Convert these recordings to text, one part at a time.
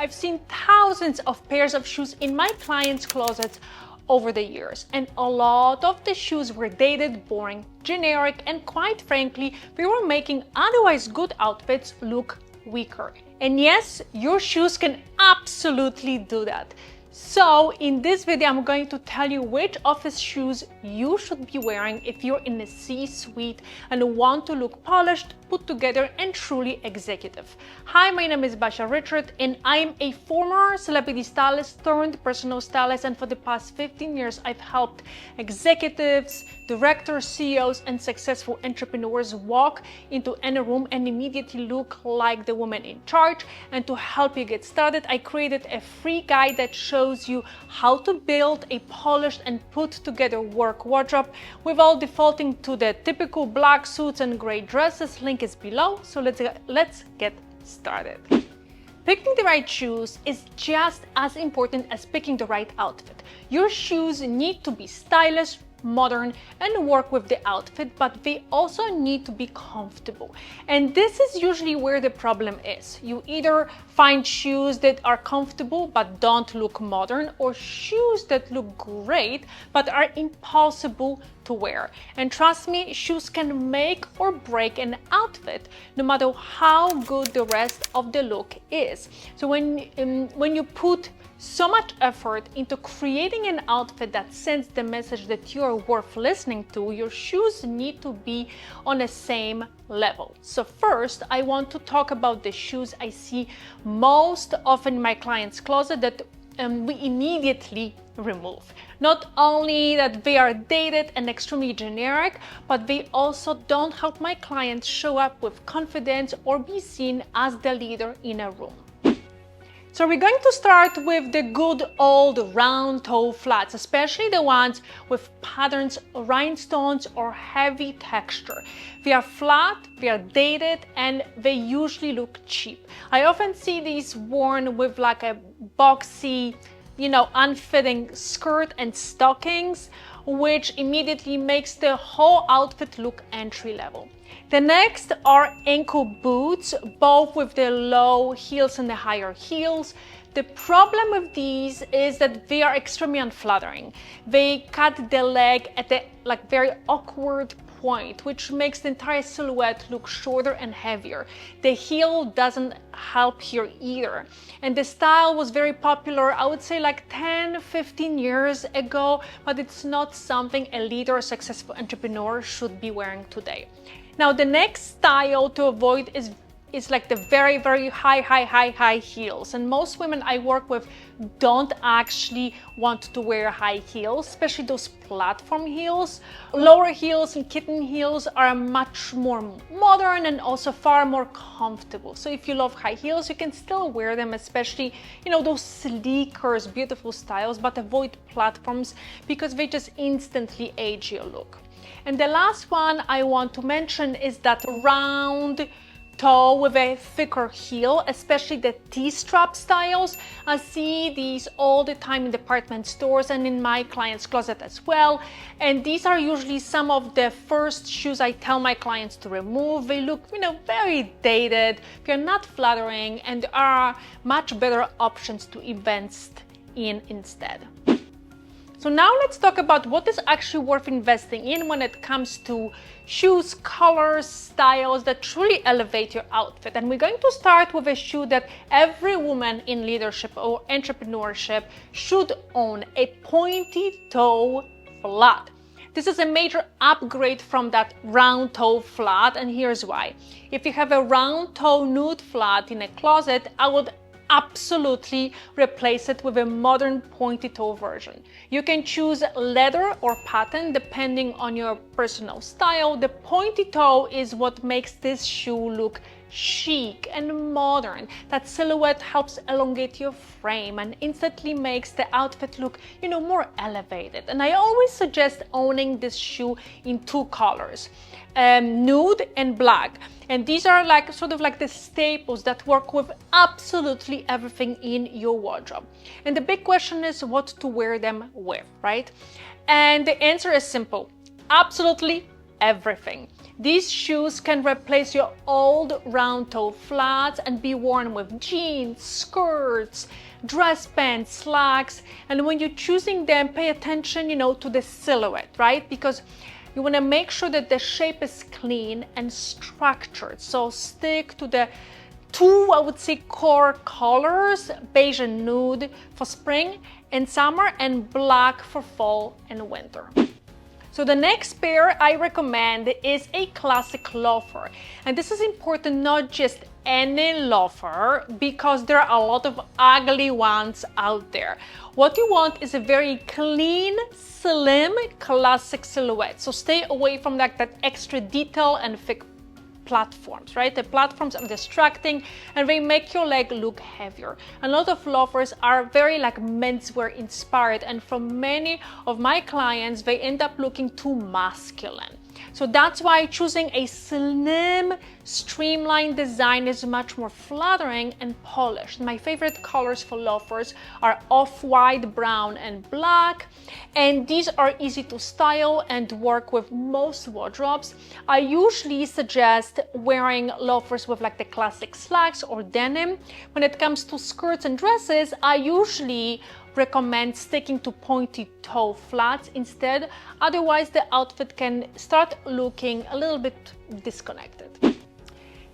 I've seen thousands of pairs of shoes in my clients' closets over the years, and a lot of the shoes were dated, boring, generic, and quite frankly, we were making otherwise good outfits look weaker. And yes, your shoes can absolutely do that. So in this video, I'm going to tell you which office shoes you should be wearing if you're in the C-suite and want to look polished, put together, and truly executive. Hi, my name is Basia Richard, and I'm a former celebrity stylist turned personal stylist, and for the past 15 years, I've helped executives, directors, CEOs, and successful entrepreneurs walk into any room and immediately look like the woman in charge. And to help you get started, I created a free guide that shows you how to build a polished and put together work wardrobe without defaulting to the typical black suits and gray dresses. Link is below, so let's get started. Picking the right shoes is just as important as picking the right outfit. Your shoes need to be stylish, modern, and work with the outfit, but they also need to be comfortable. And this is usually where the problem is. You either find shoes that are comfortable but don't look modern, or shoes that look great but are impossible to wear. And trust me, shoes can make or break an outfit, no matter how good the rest of the look is. So when you put so much effort into creating an outfit that sends the message that you are worth listening to, your shoes need to be on the same level. So first, I want to talk about the shoes I see most often in my clients' closet that we immediately remove. Not only that they are dated and extremely generic, but they also don't help my clients show up with confidence or be seen as the leader in a room. So we're going to start with the good old round toe flats, especially the ones with patterns, rhinestones, or heavy texture. They are flat, they are dated, and they usually look cheap. I often see these worn with like a boxy, unfitting skirt and stockings, which immediately makes the whole outfit look entry level. The next are ankle boots, both with the low heels and the higher heels. The problem with these is that they are extremely unflattering. They cut the leg at the very awkward point, which makes the entire silhouette look shorter and heavier. The heel doesn't help here either. And the style was very popular, I would say 10-15 years ago, but it's not something a leader or successful entrepreneur should be wearing today. Now, the next style to avoid is like the very, very high heels. And most women I work with don't actually want to wear high heels, especially those platform heels. Lower heels and kitten heels are much more modern and also far more comfortable. So if you love high heels, you can still wear them, especially, those sleeker, beautiful styles, but avoid platforms because they just instantly age your look. And the last one I want to mention is that round toe with a thicker heel, especially the T-strap styles. I see these all the time in department stores and in my clients' closet as well. And these are usually some of the first shoes I tell my clients to remove. They look, very dated, they're not flattering, and are much better options to invest in instead. So now let's talk about what is actually worth investing in when it comes to shoes, colors, styles that truly elevate your outfit. And we're going to start with a shoe that every woman in leadership or entrepreneurship should own: a pointy toe flat. This is a major upgrade from that round toe flat, and here's why. If you have a round toe nude flat in a closet, I would absolutely replace it with a modern pointy toe version. You can choose leather or pattern depending on your personal style. The pointy toe is what makes this shoe look chic and modern. That silhouette helps elongate your frame and instantly makes the outfit look, more elevated. And I always suggest owning this shoe in two colors, nude and black. And these are sort of like the staples that work with absolutely everything in your wardrobe. And the big question is what to wear them with, right? And the answer is simple: absolutely everything. These shoes can replace your old round toe flats and be worn with jeans, skirts, dress pants, slacks. And when you're choosing them, pay attention, to the silhouette, right? Because you want to make sure that the shape is clean and structured. So stick to the two, I would say, core colors, beige and nude for spring and summer, and black for fall and winter. So the next pair I recommend is a classic loafer. And this is important, not just any loafer, because there are a lot of ugly ones out there. What you want is a very clean, slim, classic silhouette. So stay away from that extra detail and thick platforms, right? The platforms are distracting and they make your leg look heavier. A lot of loafers are very menswear inspired, and for many of my clients, they end up looking too masculine. So that's why choosing a slim, streamlined design is much more flattering and polished. My favorite colors for loafers are off-white, brown, and black. And these are easy to style and work with most wardrobes. I usually suggest wearing loafers with the classic slacks or denim. When it comes to skirts and dresses, I usually recommend sticking to pointy toe flats instead. Otherwise, the outfit can start looking a little bit disconnected.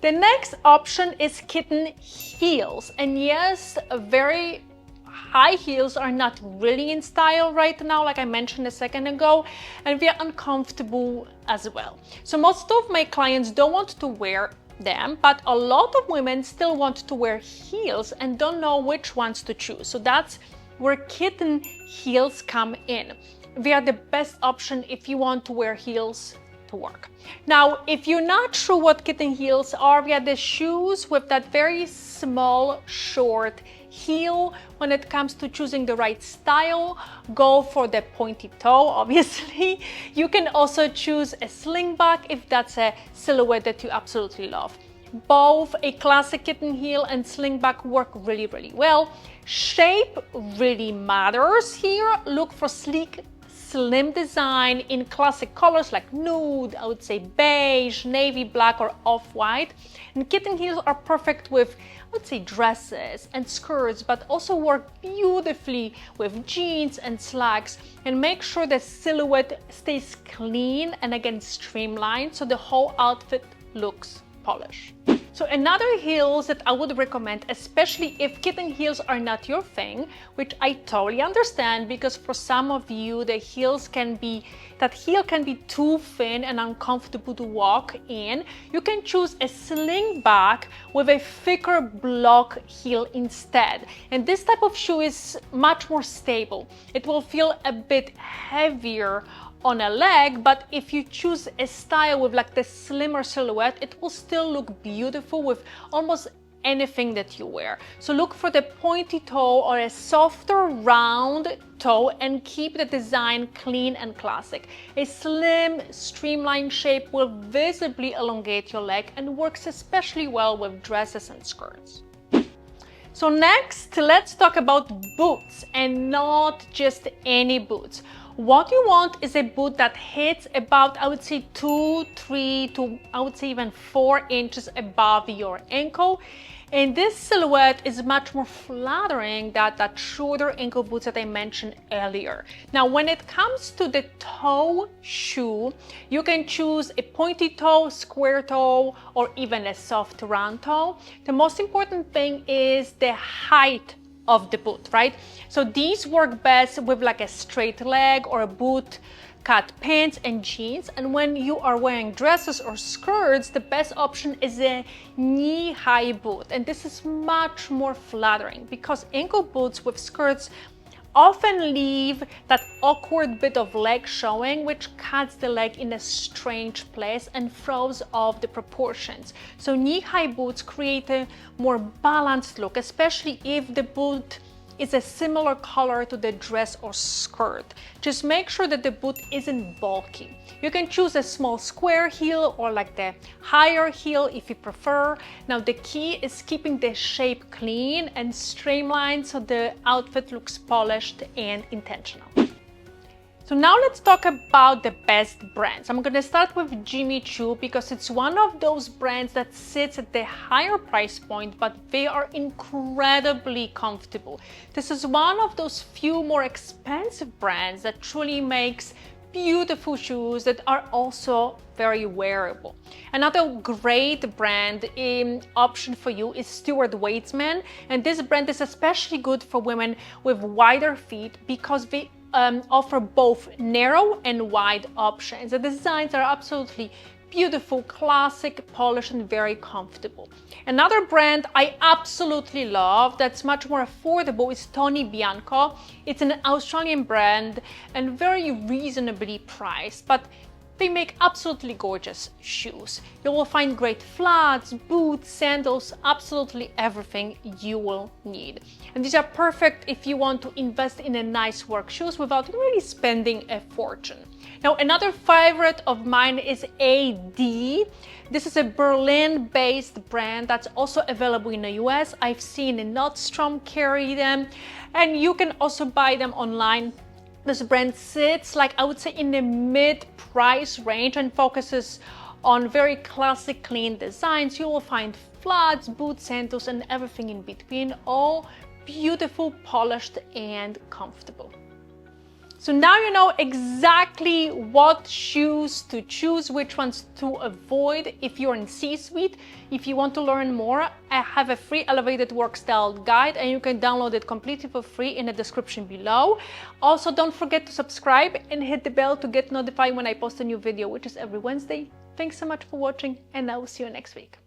The next option is kitten heels. And yes, very high heels are not really in style right now, like I mentioned a second ago, and they're uncomfortable as well. So most of my clients don't want to wear them, but a lot of women still want to wear heels and don't know which ones to choose. So that's where kitten heels come in. They are the best option if you want to wear heels to work. Now, if you're not sure what kitten heels are, they are the shoes with that very small, short heel. When it comes to choosing the right style, go for the pointy toe, obviously. You can also choose a slingback if that's a silhouette that you absolutely love. Both a classic kitten heel and slingback work really, really well. Shape really matters here. Look for sleek, slim design in classic colors like nude, I would say beige, navy black, or off-white. And kitten heels are perfect with, I would say, dresses and skirts, but also work beautifully with jeans and slacks. And make sure the silhouette stays clean and again streamlined so the whole outfit looks polished. So another heels that I would recommend, especially if kitten heels are not your thing, which I totally understand, because for some of you the heels can be, that heel can be too thin and uncomfortable to walk in. You can choose a slingback with a thicker block heel instead. And this type of shoe is much more stable. It will feel a bit heavier on a leg, but if you choose a style with the slimmer silhouette, it will still look beautiful with almost anything that you wear. So look for the pointy toe or a softer round toe and keep the design clean and classic. A slim, streamlined shape will visibly elongate your leg and works especially well with dresses and skirts. So next, let's talk about boots, and not just any boots. What you want is a boot that hits about, I would say, 2, 3 to, I would say, even 4 inches above your ankle. And this silhouette is much more flattering than that shorter ankle boots that I mentioned earlier. Now, when it comes to the toe shoe, you can choose a pointy toe, square toe, or even a soft round toe. The most important thing is the height of the boot, right? So these work best with a straight leg or a boot cut pants and jeans. And when you are wearing dresses or skirts, the best option is a knee-high boot. And this is much more flattering because ankle boots with skirts often leave that awkward bit of leg showing, which cuts the leg in a strange place and throws off the proportions. So knee-high boots create a more balanced look, especially if the boot is a similar color to the dress or skirt. Just make sure that the boot isn't bulky. You can choose a small square heel or the higher heel if you prefer. Now the key is keeping the shape clean and streamlined so the outfit looks polished and intentional. So now let's talk about the best brands. I'm going to start with Jimmy Choo because it's one of those brands that sits at the higher price point, but they are incredibly comfortable. This is one of those few more expensive brands that truly makes beautiful shoes that are also very wearable. Another great brand option for you is Stuart Weitzman, and this brand is especially good for women with wider feet because they offer both narrow and wide options. The designs are absolutely beautiful, classic, polished, and very comfortable. Another brand I absolutely love that's much more affordable is Tony Bianco. It's an Australian brand and very reasonably priced, but they make absolutely gorgeous shoes. You will find great flats, boots, sandals, absolutely everything you will need. And these are perfect if you want to invest in a nice work shoes without really spending a fortune. Now, another favorite of mine is AD. This is a Berlin-based brand that's also available in the US. I've seen Nordstrom carry them, and you can also buy them online. This brand sits, like I would say, in the mid-price range and focuses on very classic, clean designs. You will find flats, boots, sandals, and everything in between, all beautiful, polished, and comfortable. So now you know exactly what shoes to choose, which ones to avoid if you're in C-suite. If you want to learn more, I have a free elevated work style guide and you can download it completely for free in the description below. Also, don't forget to subscribe and hit the bell to get notified when I post a new video, which is every Wednesday. Thanks so much for watching, and I will see you next week.